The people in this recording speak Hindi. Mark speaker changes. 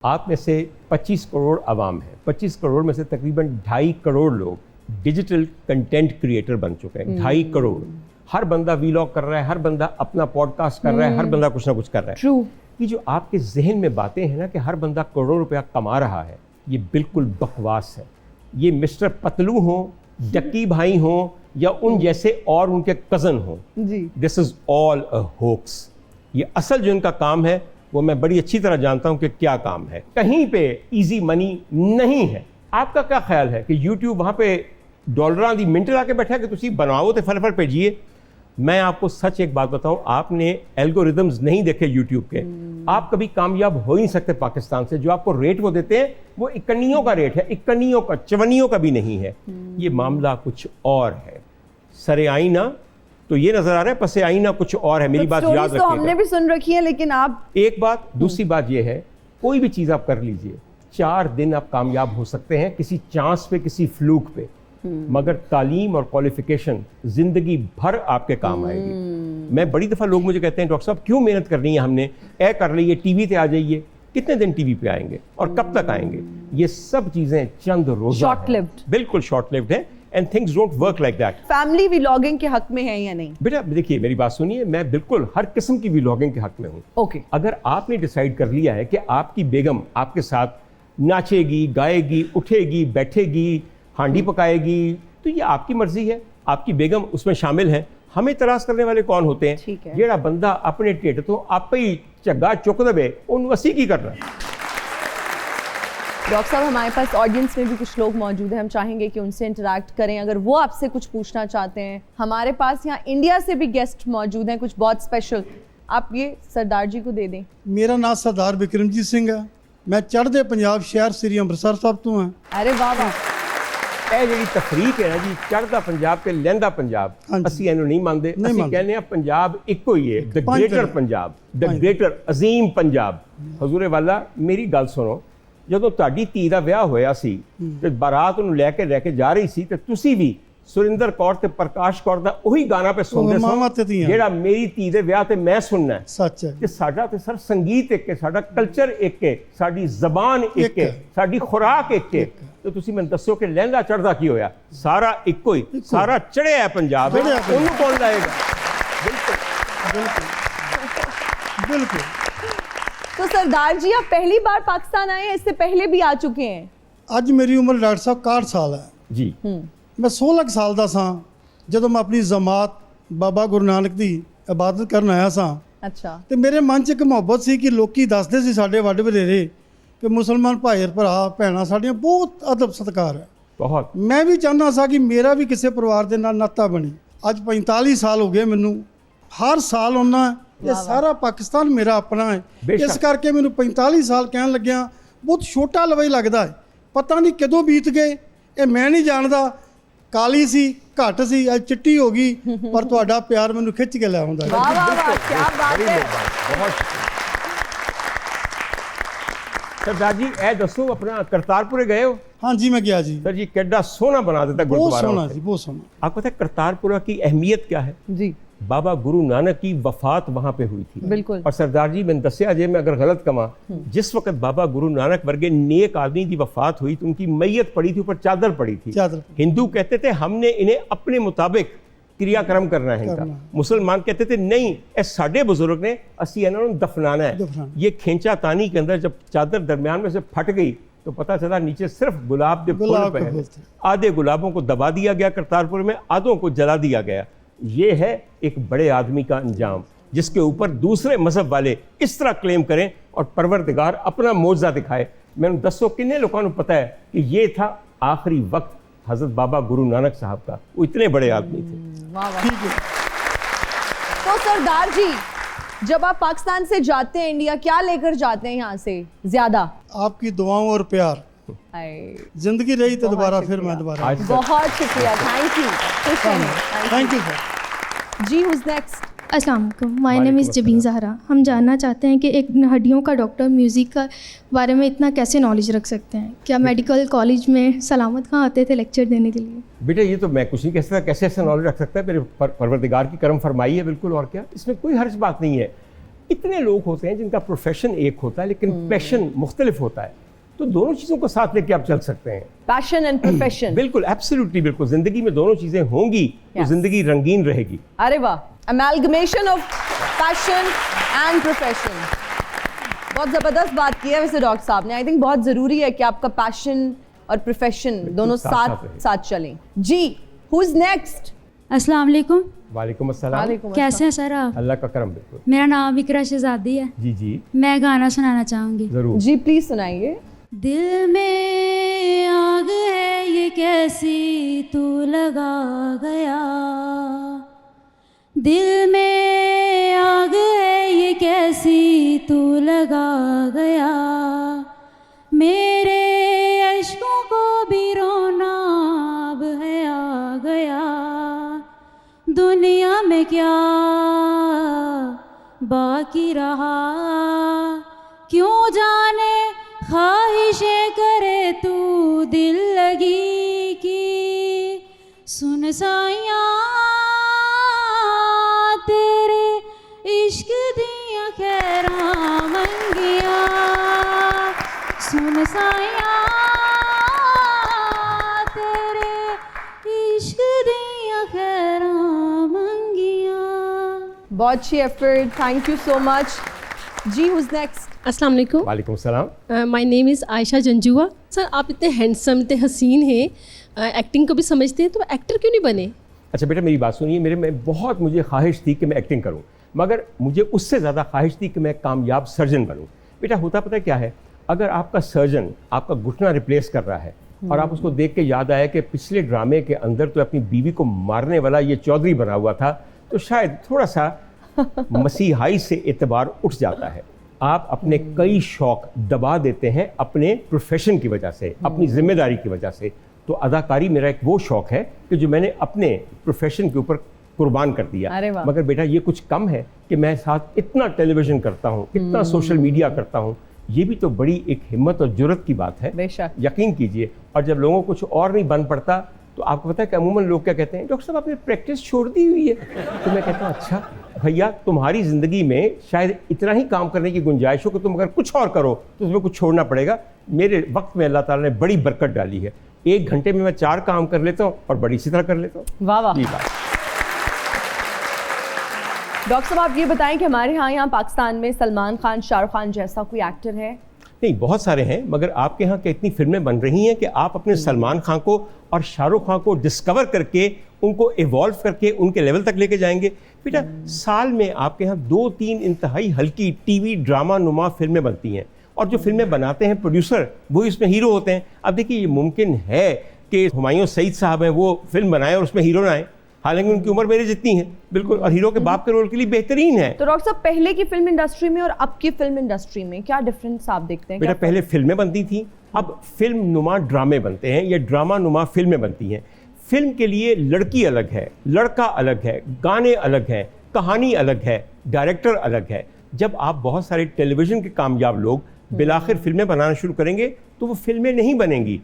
Speaker 1: आप में से 25 करोड़ आवाम है, 25 करोड़ में से तकरीबन 2.5 करोड़ लोग डिजिटल कंटेंट क्रिएटर बन चुके हैं। 2.5 करोड़। हर बंदा वीलॉग कर रहा है, हर बंदा अपना पॉडकास्ट कर रहा है, हर बंदा कुछ ना कुछ कर रहा है।
Speaker 2: ट्रू।
Speaker 1: ये जो आपके जहन में बातें हैं ना कि हर बंदा करोड़ों रुपया कमा रहा है, ये बिल्कुल बकवास है। ये मिस्टर पतलू हो, डक्की भाई हो या उन जैसे और उनके कज़न हो, this is all a hoax. ये असल जो इनका काम है वो मैं बड़ी अच्छी तरह जानता हूं कि क्या काम है। कहीं पे इजी मनी नहीं है। आपका क्या ख्याल है कि YouTube वहां पे डॉलरां दी मिंट ला के बैठा है कि तुसी बनाओ तो फटाफट भेजिए? मैं आपको सच एक बात बताऊं, आपने एल्गोरिदम्स नहीं देखे YouTube के, आप कभी कामयाब हो ही नहीं सकते पाकिस्तान से। जो आपको रेट वो देते हैं वो इक्कनियों का रेट है, इक्कनियों का, चवनियों का भी नहीं है। ये मामला कुछ और है। सरे आईना तो ये नजर आ रहा है, पसे आईना कुछ और है। मेरी बात याद रखिएगा।
Speaker 2: तो हमने भी सुन रखी है, लेकिन आप
Speaker 1: एक बात, दूसरी बात ये है, कोई भी चीज आप कर लीजिए, 4 दिन आप कामयाब हो सकते हैं किसी चांस पे, किसी फ्लूक पे, मगर तालीम और क्वालिफिकेशन जिंदगी भर आपके काम आएगी। मैं बड़ी दफा लोग मुझे कहते हैं डॉक्टर साहब क्यों मेहनत करनी है हमने, ए कर लीजिए, टीवी पे आ जाइए। कितने दिन टीवी पे आएंगे और कब तक आएंगे? ये सब चीजें चंद रोजा
Speaker 2: शॉर्ट लिव्ड,
Speaker 1: बिल्कुल शॉर्ट लिव्ड है। And things don't work like that.
Speaker 2: Family vlogging के हक में है या नहीं?
Speaker 1: बेटा देखिए, मेरी बात सुनिए, मैं बिल्कुल हर किस्म की व्लॉगिंग के हक में हूँ।
Speaker 2: ओके।
Speaker 1: अगर आपने डिसाइड कर लिया है कि आपकी बेगम आपके साथ नाचेगी, गाएगी, उठेगी, बैठेगी, हांडी पकाएगी, तो ये आपकी मर्जी है, आपकी बेगम उसमें शामिल है। हमें तराश करने वाले कौन होते हैं?
Speaker 2: ठीक है।
Speaker 1: जेड़ा बंदा अपने ढिड तो आप ही झग्गा चुक दे, उन वसी की करना।
Speaker 2: डॉक्टर साहब, हमारे पास ऑडियंस में भी कुछ लोग मौजूद हैं, हम चाहेंगे कि उनसे इंटरैक्ट करें अगर वो आपसे कुछ पूछना चाहते हैं। हमारे पास यहाँ इंडिया से भी गेस्ट मौजूद हैं, कुछ बहुत स्पेशल। आप ये सरदार जी को दे दें।
Speaker 3: मेरा नाम सरदार बिक्रमजीत सिंह है, मैं चढ़दे पंजाब शहर श्री अंमृतसर साहब तो हाँ।
Speaker 2: अरे वाह वाह।
Speaker 1: ਇਹ ਜਿਹੜੀ ਤਫਰੀਕ ਹੈ ਨਾ ਜੀ, ਚੜ੍ਹਦਾ ਪੰਜਾਬ ਤੇ ਲਹਿੰਦਾ ਪੰਜਾਬ, ਅਸੀਂ ਇਹਨੂੰ ਨਹੀਂ ਮੰਨਦੇ। ਅਸੀਂ ਕਹਿੰਦੇ ਆ ਪੰਜਾਬ ਇੱਕੋ ਹੀ ਹੈ, ਦ ਗ੍ਰੇਟਰ ਪੰਜਾਬ, ਦ ਗ੍ਰੇਟਰ ਅਜ਼ੀਮ ਪੰਜਾਬ। ਹਜ਼ੂਰੇ ਵਾਲਾ ਮੇਰੀ ਗੱਲ ਸੁਣੋ, ਜਦੋਂ ਤੁਹਾਡੀ ਧੀ ਦਾ ਵਿਆਹ ਹੋਇਆ ਸੀ ਤੇ ਬਾਰਾਤ ਨੂੰ ਲੈ ਕੇ ਜਾ ਰਹੀ ਸੀ ਤੇ ਤੁਸੀਂ ਵੀ ਸੁਰਿੰਦਰ ਕੌਰ ਤੇ ਪ੍ਰਕਾਸ਼ ਕੌਰ ਦਾ ਉਹੀ ਗਾਣਾ ਪੇ ਸੁਣਦੇ ਸੋ ਜਿਹੜਾ ਮੇਰੀ ਧੀ ਦੇ ਵਿਆਹ ਤੇ ਮੈਂ ਸੁਣਨਾ ਹੈ।
Speaker 3: ਸੱਚ ਹੈ।
Speaker 1: ਤੇ ਸਾਡਾ ਤੇ ਸਰ ਸੰਗੀਤ ਇੱਕ ਹੈ, ਸਾਡਾ ਕਲਚਰ ਇੱਕ ਹੈ, ਸਾਡੀ ਜ਼ਬਾਨ ਇੱਕ ਹੈ, ਸਾਡੀ ਖੁਰਾਕ ਇੱਕ ਹੈ। तो तुसी मैं दसो कि लहंगा चढ़दा की होया? सारा इको ही, सारा चढ़िया है पंजाब, उन्होंने कौन लाएगा? बिल्कुल बिल्कुल बिल्कुल।
Speaker 2: तो सरदार जी, आप पहली बार पाकिस्तान आए हैं, इससे पहले भी आ चुके हैं?
Speaker 3: ਅੱਜ ਮੇਰੀ ਉਮਰ ਡਾਕਟਰ ਸਾਹਿਬ 61 ਸਾਲ ਹੈ
Speaker 1: जी।
Speaker 3: ਮੈਂ 16 ਸਾਲ ਦਾ ਸਾਂ ਜਦੋਂ ਮੈਂ ਆਪਣੀ ਜਮਾਤ ਬਾਬਾ ਗੁਰੂ ਨਾਨਕ ਦੀ ਇਬਾਦਤ ਕਰਨ ਆਇਆ ਸਾਂ।
Speaker 2: अच्छा।
Speaker 3: ਤੇ ਮੇਰੇ ਮਨ 'ਚ ਇੱਕ ਮੁਹੱਬਤ ਸੀ ਕਿ ਲੋਕੀ ਦੱਸਦੇ ਸੀ ਸਾਡੇ ਵੱਡ ਵਡੇਰੇ ਕਿ ਮੁਸਲਮਾਨ ਭਾਈ ਭਰਾ ਭੈਣਾਂ ਸਾਡੀਆਂ ਬਹੁਤ ਅਦਬ ਸਤਿਕਾਰ ਹੈ।
Speaker 1: बहुत।
Speaker 3: ਮੈਂ ਵੀ ਚਾਹੁੰਦਾ ਸਾਂ ਕਿ ਮੇਰਾ ਵੀ ਕਿਸੇ ਪਰਿਵਾਰ ਦੇ ਨਾਲ ਨਾਤਾ ਬਣੇ। ਅੱਜ 45 ਸਾਲ ਹੋ ਗਏ ਮੈਨੂੰ, ਹਰ ਸਾਲ ਆਉਣਾ। ਇਹ ਸਾਰਾ ਪਾਕਿਸਤਾਨ ਮੇਰਾ ਆਪਣਾ ਹੈ, ਇਸ ਕਰਕੇ ਮੈਨੂੰ 45 ਸਾਲ ਕਹਿਣ ਲੱਗਿਆ ਬਹੁਤ ਛੋਟਾ ਲਵਾ ਹੀ ਲੱਗਦਾ ਹੈ। ਪਤਾ ਨਹੀਂ ਕਦੋਂ ਬੀਤ ਗਏ, ਇਹ ਮੈਂ ਨਹੀਂ ਜਾਣਦਾ। ਕਾਲੀ ਸੀ, ਘੱਟ ਸੀ, ਅੱਜ ਚਿੱਟੀ ਹੋ ਗਈ, ਪਰ ਤੁਹਾਡਾ ਪਿਆਰ ਮੈਨੂੰ ਖਿੱਚ ਕੇ ਲੈ ਆਉਂਦਾ ਹੈ।
Speaker 2: वाह वाह वाह, क्या बात है।
Speaker 1: बहुत। सरदार जी ए दसो, अपना करतारपुर गए हो?
Speaker 3: हाँ जी, मैं गया जी।
Speaker 1: सर जी केड़ा सोना बना देता
Speaker 3: बहुत
Speaker 1: गुरुद्वारा।
Speaker 3: सोना जी, बहुत सोना।
Speaker 1: आपको पता है करतारपुर की अहमियत क्या है?
Speaker 2: जी।
Speaker 1: बाबा गुरु नानक की वफात वहां पे हुई थी।
Speaker 2: बिल्कुल।
Speaker 1: और सरदार जी मैंने दसिया जे मैं अगर गलत कमा, जिस वक्त बाबा गुरु नानक वर्गे नेक आदमी की वफात हुई तो उनकी मैयत पड़ी थी, ऊपर चादर पड़ी थी।
Speaker 3: चादर।
Speaker 1: हिंदू कहते थे हमने इन्हें अपने मुताबिक क्रियाक्रम करना है इनका। मुसलमान कहते थे नहीं, ये साडे बुजुर्ग ने, असी इन्होंने दफनाना है। ये खींचा तानी के अंदर जब चादर दरमियान में से फट गई तो पता चला नीचे सिर्फ गुलाब के फूल पे हैं। आधे गुलाबों को दबा दिया गया करतारपुर में, आधों को जला दिया गया। ये है एक बड़े आदमी का अंजाम, जिसके ऊपर दूसरे मजहब वाले इस तरह क्लेम करें और परवरदिगार अपना मौजज़ा दिखाए। मैंने दसो किन्ने लोगों को पता है कि ये था आखिरी वक्त हजरत बाबा गुरु नानक साहब का। वो इतने बड़े आदमी थे।
Speaker 2: वाह वाह। तो सरदार जी, जब आप पाकिस्तान से जाते हैं इंडिया, क्या लेकर जाते हैं यहाँ से ज्यादा?
Speaker 3: आपकी दुआओं और प्यार। जिंदगी रही तो दोबारा फिर मैं दोबारा।
Speaker 2: बहुत शुक्रिया, thank you.
Speaker 3: Thank you sir.
Speaker 2: जी, हुज नेक्स्ट?
Speaker 4: अस्सलाम वालेकुम, my name is Jabeen Zahra. हम जानना चाहते हैं कि एक हड्डियों का डॉक्टर म्यूज़िक का बारे में इतना कैसे नॉलेज रख सकते हैं? क्या मेडिकल कॉलेज में सलामत खां आते थे लेक्चर देने के लिए?
Speaker 1: बेटा ये तो मैं कुछ नहीं कह सकता, कैसे ऐसा नॉलेज रख सकता है? मेरे परवरदिगार की करम फरमाई है बिल्कुल, और क्या, इसमें कोई हर्ज बात नहीं है। इतने लोग होते हैं जिनका प्रोफेशन एक होता है लेकिन पैशन मुख्तलिफ होता है, तो दोनों चीज़ों को साथ लेके आप चल सकते हैं।
Speaker 2: Passion and profession.
Speaker 1: बिल्कुल, एब्सोल्युटली, बिल्कुल। जिंदगी में दोनों चीज़ें होंगी तो जिंदगी रंगीन रहेगी।
Speaker 2: अरे वाह, amalgamation of passion and profession. बहुत ज़बरदस्त बात की है वैसे डॉक्टर साहब ने। आई थिंक बहुत ज़रूरी है कि आपका पैशन और प्रोफेशन दोनों साथ चलें। जी, हु इज नेक्स्ट?
Speaker 5: अस्सलाम वालेकुम।
Speaker 1: वालेकुम अस्सलाम।
Speaker 5: कैसे हैं सर आप?
Speaker 1: अल्लाह का करम। बिल्कुल।
Speaker 5: मेरा नाम इकरा शहजादी है।
Speaker 1: जी जी,
Speaker 5: मैं गाना सुनाना चाहूँगी।
Speaker 1: जरूर
Speaker 2: जी प्लीज सुनाइए।
Speaker 5: दिल में आग है ये कैसी तू लगा गया, दिल में आग है ये कैसी तू लगा गया, मेरे अश्कों को भी रोना अब है आ गया, दुनिया में क्या बाकी रहा, क्यों जाने ख्वाहिशें करे तू दिल लगी की, सुन साइयां तेरे इश्क दिया खैरां मंगिया, सुन साइयां तेरे इश्क दिया खैरां मंगिया।
Speaker 2: बहुत अच्छी effort, thank you so much. जी, हुज नेक्स्ट?
Speaker 6: अस्सलाम वालेकुम।
Speaker 1: वालेकुम सलाम।
Speaker 6: My name is Ayesha Janjua. Sir, आप इतने हैंडसम, इतने हसीन हैं, एक्टिंग को भी समझते हैं, तो एक्टर क्यों नहीं बने?
Speaker 1: अच्छा बेटा, मेरी बात सुनिए। मुझे ख्वाहिश थी कि मैं एक्टिंग करूं, मगर मुझे उससे ज़्यादा ख्वाहिश थी कि मैं कामयाब सर्जन बनूं। बेटा, होता पता क्या है, अगर आपका सर्जन आपका घुटना रिप्लेस कर रहा है और आप उसको देख के याद आया कि पिछले ड्रामे के अंदर तो अपनी बीवी को मारने वाला ये चौधरी बना हुआ था, तो शायद थोड़ा सा मसीहाई से एतबार उठ जाता है। आप अपने कई शौक दबा देते हैं अपने प्रोफेशन की वजह से, अपनी जिम्मेदारी की वजह से। तो अदाकारी मेरा एक वो शौक है कि जो मैंने अपने प्रोफेशन के ऊपर कुर्बान कर दिया। मगर बेटा, ये कुछ कम है कि मैं साथ इतना टेलीविज़न करता हूँ, इतना सोशल मीडिया करता हूँ। ये भी तो बड़ी एक हिम्मत और जुर्रत की बात है, यकीन कीजिए। और जब लोगों को कुछ और नहीं बन पड़ता तो आपको पता है कि अमूमन लोग क्या कहते हैं, डॉक्टर साहब आपने प्रैक्टिस छोड़ दी हुई है। तो मैं कहता हूँ अच्छा भैया, तुम्हारी ज़िंदगी में शायद इतना ही काम करने की गुंजाइश हो कि तुम अगर कुछ और करो तो उसमें कुछ छोड़ना पड़ेगा। मेरे वक्त में अल्लाह ताला ने बड़ी बरकत डाली है। 1 घंटे में मैं 4 काम कर लेता हूँ और बड़ी सी तरह कर लेता हूँ।
Speaker 2: वाह वाह।
Speaker 1: जी बात।
Speaker 2: डॉक्टर साहब, आप ये बताएं कि हमारे यहाँ पाकिस्तान में सलमान खान, शाहरुख खान जैसा कोई एक्टर है?
Speaker 1: नहीं, बहुत सारे हैं, मगर आपके यहाँ के इतनी फिल्में बन रही हैं कि आप अपने सलमान खान को और शाहरुख खान को डिस्कवर करके उनको इवॉल्व करके उनके लेवल तक लेके जाएंगे। बेटा, साल में आपके यहाँ 2-3 इंतहाई हल्की टीवी ड्रामा नुमा फिल्में बनती हैं, और जो फिल्में बनाते हैं प्रोड्यूसर, वो इसमें हीरो होते हैं। अब देखिए, ये मुमकिन है कि हुमायूं सईद साहब हैं, वो फिल्म बनाएं और उसमें हीरो ना आए, हालांकि उनकी उम्र मेरे जितनी है बिल्कुल, और हीरो के बाप के रोल के लिए बेहतरीन है।
Speaker 2: तो डॉक्टर साहब, पहले की फिल्म इंडस्ट्री में और अब की फिल्म इंडस्ट्री में क्या डिफरेंस आप देखते हैं?
Speaker 1: बेटा, पहले फिल्में बनती थी, अब फिल्म नुमा ड्रामे बनते हैं, या ड्रामा नुमा फिल्में बनती हैं। फिल्म के लिए लड़की अलग है, लड़का अलग है, गाने अलग हैं, कहानी अलग है, डायरेक्टर अलग है। जब आप बहुत सारे टेलीविज़न के कामयाब लोग बिलाखिर फिल्में बनाना शुरू करेंगे तो वो फिल्में नहीं बनेंगी,